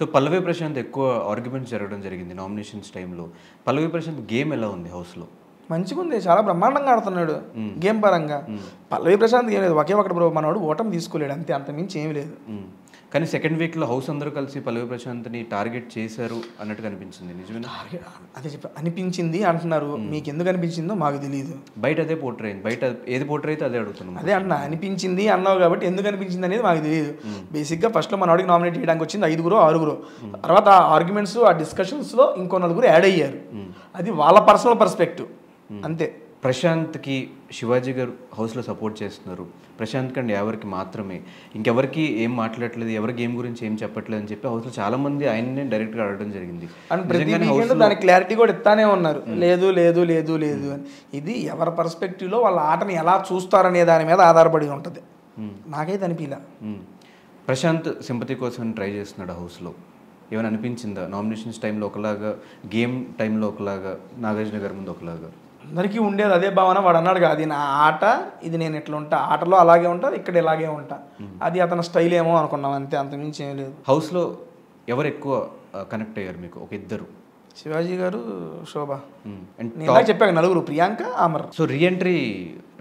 So పల్లవి ప్రశాంత్ ఎక్కువ arguments జరగడం జరిగింది నామినేషన్స్ టైంలో. పల్లవి ప్రశాంత్ గేమ్ ఎలా ఉంది హౌస్లో? మంచిగా ఉంది, చాలా బ్రహ్మాండంగా ఆడుతున్నాడు గేమ్ పరంగా. పల్లవి ప్రశాంత్ ఏం లేదు, ఒకే ఒకటి బ్రో, మనోడు ఓటమి తీసుకోలేడు అంతే, అంతమించి ఏమీ లేదు. కానీ సెకండ్ వీక్లో హౌస్ అందరూ కలిసి పల్లవి ప్రశాంత్ని టార్గెట్ చేశారు అన్నట్టు కనిపించింది, నిజమేనా? అదే అనిపించింది అంటున్నారు, మీకు ఎందుకు అనిపించిందో మాకు తెలియదు. బయట అదే పోర్ట్రే అయింది, బయట ఏది పోర్ట్రే అయితే అదే అడుగుతున్నాం. అదే అంటున్నా, అనిపించింది అన్నావు కాబట్టి ఎందుకు అనిపించింది అనేది మాకు తెలియదు. బేసిక్గా ఫస్ట్లో మనోడికి నామినేట్ చేయడానికి వచ్చింది 5 6. తర్వాత ఆ ఆర్గ్యుమెంట్స్ ఆ డిస్కషన్స్లో ఇంకో 4 యాడ్ అయ్యారు. అది వాళ్ళ పర్సనల్ పర్స్పెక్టివ్ అంతే. ప్రశాంత్కి శివాజీ గారు హౌస్లో సపోర్ట్ చేస్తున్నారు, ప్రశాంత్ కంటే ఎవరికి మాత్రమే, ఇంకెవరికి ఏం మాట్లాడలేదు, ఎవరి గేమ్ గురించి ఏం చెప్పట్లేదు అని చెప్పి హౌస్లో చాలా మంది ఆయన్నే డైరెక్ట్గా అడగడం జరిగింది. అండ్ ప్రతి వీకెండ్ దాని క్లారిటీ కూడా ఇస్తానే ఉన్నారు, లేదు లేదు లేదు లేదు అని. ఇది ఎవరి పర్స్పెక్టివ్లో వాళ్ళ ఆటని ఎలా చూస్తారనే దాని మీద ఆధారపడి ఉంటుంది. నాకైతే అనిపించలే. ప్రశాంత్ సింపతి కోసం ట్రై చేస్తున్నాడు హౌస్లో, ఏమైనా అనిపించిందా? నామినేషన్స్ టైంలో ఒకలాగా, గేమ్ టైంలో ఒకలాగా, నాగార్జున గారి ముందు ఒకలాగా. అందరికీ ఉండేది అదే భావన. వాడు అన్నాడు కదా, అది నా ఆట, ఇది నేను ఎట్లా ఉంటా, ఆటలో అలాగే ఉంటా, ఇక్కడ ఇలాగే ఉంటా, అది అతని స్టైల్ ఏమో అనుకున్నాం అంతే, అంతమించి ఏం లేదు. హౌస్లో ఎవరు ఎక్కువ కనెక్ట్ అయ్యారు మీకు? ఒక ఇద్దరు, శివాజీ గారు, శోభ. నేను చెప్పాక 4, ప్రియాంక, అమర్. సో రీఎంట్రీ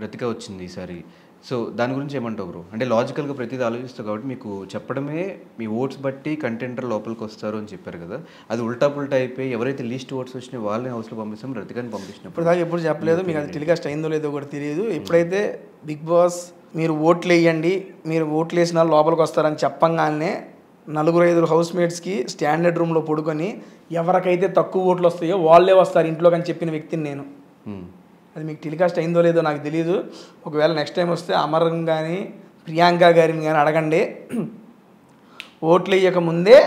రతిక వచ్చింది ఈసారి, సో దాని గురించి ఏమంటావు బ్రో? అంటే లాజికల్గా ప్రతిదీ ఆలోచిస్తావు కాబట్టి మీకు చెప్పడమే, మీ ఓట్స్ బట్టి కంటెంటర్ లోపలికి వస్తారు అని చెప్పారు కదా, అది ఉల్టా పుల్టా అయిపోయి ఎవరైతే లీస్ట్ ఓట్స్ వచ్చినాయో వాళ్ళని హౌస్లో పంపిస్తాం, రతికని పంపించినప్పుడు ఇప్పుడు దాకా ఎప్పుడు చెప్పలేదు, మీకు అది టెలికాస్ట్ అయిందో లేదో కూడా తెలియదు. ఎప్పుడైతే బిగ్ బాస్ మీరు ఓట్లు వేయండి, మీరు ఓట్లు వేసిన లోపలికి వస్తారని చెప్పంగానే 4-5 హౌస్ మేట్స్కి స్టాండర్డ్ రూమ్లో పడుకొని ఎవరికైతే తక్కువ ఓట్లు వస్తాయో వాళ్ళే వస్తారు ఇంట్లోకి అని చెప్పిన వ్యక్తిని నేను. అది మీకు టెలికాస్ట్ అయిందో లేదో నాకు తెలియదు. ఒకవేళ నెక్స్ట్ టైం వస్తే అమర్ని కానీ ప్రియాంక గారిని కానీ అడగండి, ఓట్లు వేయక ముందే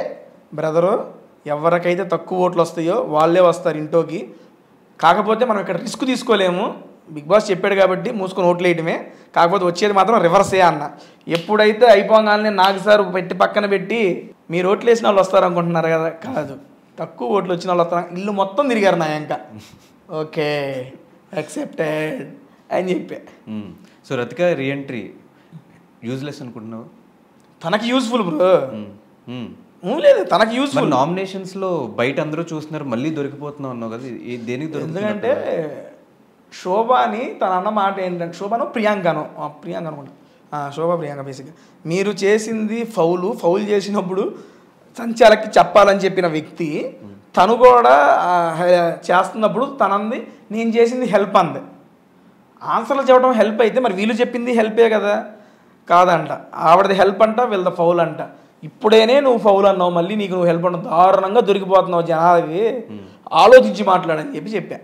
బ్రదరు ఎవరికైతే తక్కువ ఓట్లు వస్తాయో వాళ్ళే వస్తారు ఇంట్లోకి. కాకపోతే మనం ఇక్కడ రిస్క్ తీసుకోలేము, బిగ్ బాస్ చెప్పాడు కాబట్టి మూసుకొని ఓట్లు వేయటమే, కాకపోతే వచ్చేది మాత్రం రివర్సే అన్న. ఎప్పుడైతే అయిపోగానే నాకు సార్ పెట్టి పక్కన పెట్టి మీరు ఓట్లు వేసిన వాళ్ళు వస్తారు అనుకుంటున్నారు కదా, కాదు, తక్కువ ఓట్లు వచ్చిన వాళ్ళు వస్తారు, ఇల్లు మొత్తం తిరిగారు నా ఇంకా. ఓకే యాక్సెప్టెడ్ అని చెప్పా. సో రతిక రీఎంట్రీ యూజ్లెస్ అనుకుంటున్నావు? తనకి యూజ్ఫుల్ బ్రో, లేదు తనకి యూజ్ఫుల్. నామినేషన్స్లో బయట అందరూ చూస్తున్నారు, మళ్ళీ దొరికిపోతున్నావు అన్నావు కదా, దేనికి దొరుకుతుంది? ఎందుకంటే శోభ అని తన అన్న మాట ఏంటంటే, శోభను ప్రియాంక అనుకుంటా, శోభ ప్రియాంక బేసిక్గా మీరు చేసింది ఫౌల్ చేసినప్పుడు సంచాలకి చెప్పాలని చెప్పిన వ్యక్తి తను కూడా చేస్తున్నప్పుడు తనంది నేను చేసింది హెల్ప్ అంది. ఆన్సర్లు చెప్పడం హెల్ప్ అయితే మరి వీళ్ళు చెప్పింది హెల్పే కదా, కాదంట. ఆవిడది హెల్ప్ అంట, వీళ్ళది ఫౌల్ అంట. ఇప్పుడేనే నువ్వు ఫౌల్ అన్నావు, మళ్ళీ నీకు నువ్వు హెల్ప్ అంటావు, దారుణంగా దొరికిపోతున్నావు జనాలకి, ఆలోచించి మాట్లాడని చెప్పి చెప్పా.